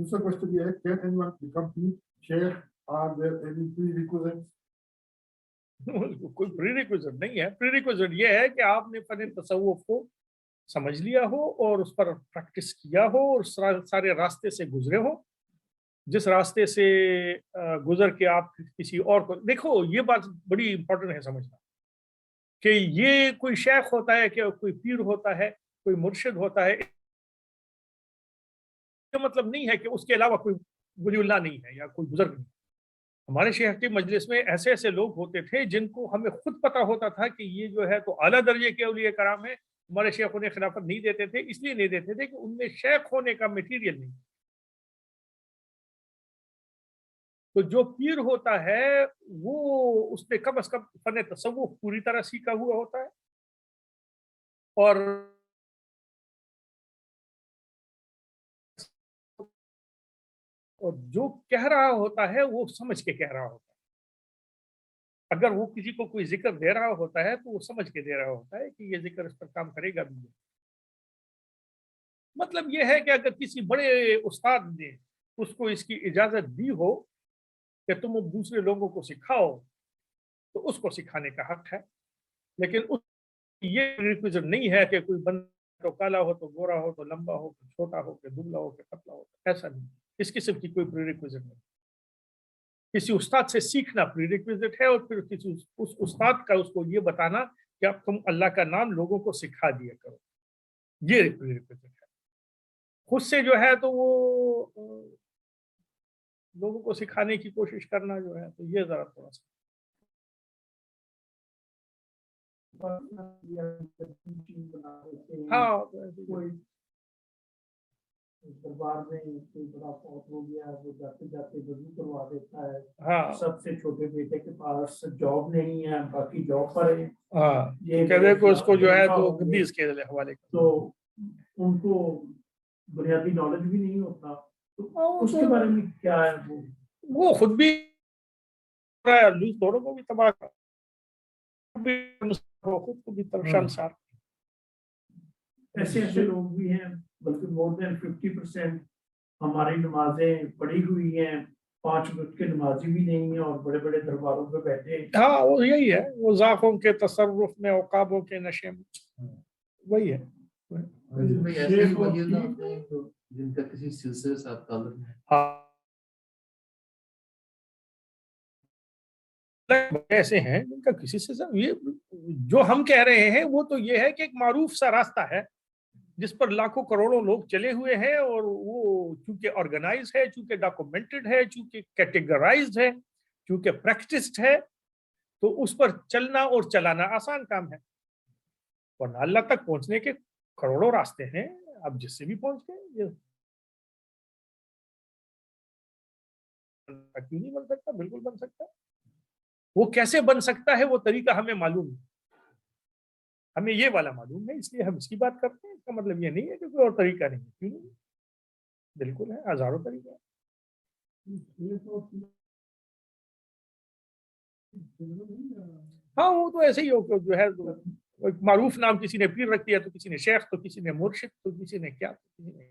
दूसरा क्वेश्चन ये है, can anyone become sheikh? Are there any prerequisites? कोई प्रीरिक्विजिट नहीं है। प्रीरिक्विजिट ये है कि आपने फन तसव्वुफ को समझ लिया हो और उस पर प्रैक्टिस किया हो और सारे रास्ते से गुजरे हो। जिस रास्ते से गुजर के आप किसी और को, देखो ये बात बड़ी इंपॉर्टेंट है समझना कि ये कोई शेख होता है, कि कोई पीर होता है, कोई मुर्शिद होता है, ये मतलब नहीं है कि उसके अलावा कोई वलीउल्लाह नहीं है या कोई बुजुर्ग नहीं। हमारे शेख की मजलिस में ऐसे ऐसे लोग होते थे जिनको हमें खुद पता होता था कि ये जो है तो आला दर्जे के औलिया कराम है। हमारे शेख उन्हें खिलाफत नहीं देते थे, इसलिए नहीं देते थे कि उनमें शेख होने का मटीरियल नहीं। तो जो पीर होता है वो उसने कम अज कम फन तसव्वुफ पूरी तरह सीखा हुआ होता है और जो कह रहा होता है वो समझ के कह रहा होता है। अगर वो किसी को कोई जिक्र दे रहा होता है तो वो समझ के दे रहा होता है कि ये जिक्र इस पर काम करेगा भी। मतलब ये है कि अगर किसी बड़े उस्ताद ने उसको इसकी इजाजत दी हो कि तुम दूसरे लोगों को सिखाओ तो उसको सिखाने का हक है, लेकिन उस ये रिक्विजिट नहीं है कि कोई बंदा तो काला हो तो गोरा हो तो लंबा हो तो छोटा हो कि दुबला हो कि पतला हो, ऐसा नहीं। इस किस्म की कोई प्रीरिक्विजिट नहीं। किसी उस्ताद से सीखना प्रीरिक्विजिट है और फिर किसी उस उस्ताद का उसको ये बताना कि अब तुम अल्लाह का नाम लोगों को सिखा दिया करो, ये प्रीरिक्विजिट है। खुद से जो है तो वो लोगों को सिखाने की कोशिश करना जो है तो ये जरा थोड़ा सा हाँ कोई दरबार में कोई बड़ा फौत हो गया, वो जाते जाते वजू करवा देता है। हाँ सबसे छोटे बेटे के पास जॉब नहीं है, बाकी जॉब पर है। हाँ ये कहते को उसको जो है तो गद्दीस के हवाले तो उनको बुनियादी नॉलेज भी नहीं होता, तो उसके बारे में क्या है? वो खुद भी लूज दोनों को भी तबाह कर, खुद को भी शर्मसार। ऐसे ऐसे लोग भी हैं, बल्कि मोर देन 50% हमारी नमाजें पढ़ी हुई हैं, 5 वक्त के नमाजी भी नहीं है और बड़े बड़े दरबारों पे बैठे हैं। हाँ वो यही है, वो ज़ाक़ों के तसर्रुफ में, औक़ाबों के नशे में, वही है। जिनका किसी सिलसिले से साथ ताल्लुक है। हाँ ऐसे हैं जिनका किसी से ये जो हम कह रहे हैं वो तो ये है कि एक मारूफ सा रास्ता है जिस पर लाखों करोड़ों लोग चले हुए हैं और वो चूंकि ऑर्गेनाइज है, चूंकि डॉक्यूमेंटेड है, चूंकि कैटेगराइज्ड है, चूंकि प्रैक्टिस्ड है, तो उस पर चलना और चलाना आसान काम है। वरना अल्लाह तक पहुंचने के करोड़ों रास्ते हैं, आप जिससे भी पहुंच गए। ये क्यों नहीं बन सकता? बिल्कुल बन सकता है। वो कैसे बन सकता है वो तरीका हमें मालूम है, हमें ये वाला मालूम है, इसलिए हम इसकी बात करते हैं। इसका मतलब ये नहीं है कि कोई और तरीका नहीं है, क्यों नहीं, बिल्कुल है, हजारों तरीके हैं। हाँ वो तो ऐसे ही हो, जो है मारूफ नाम किसी ने पीर रख दिया, तो किसी ने शेख, तो किसी ने मुर्शिद, तो किसी ने क्या, तो किसी ने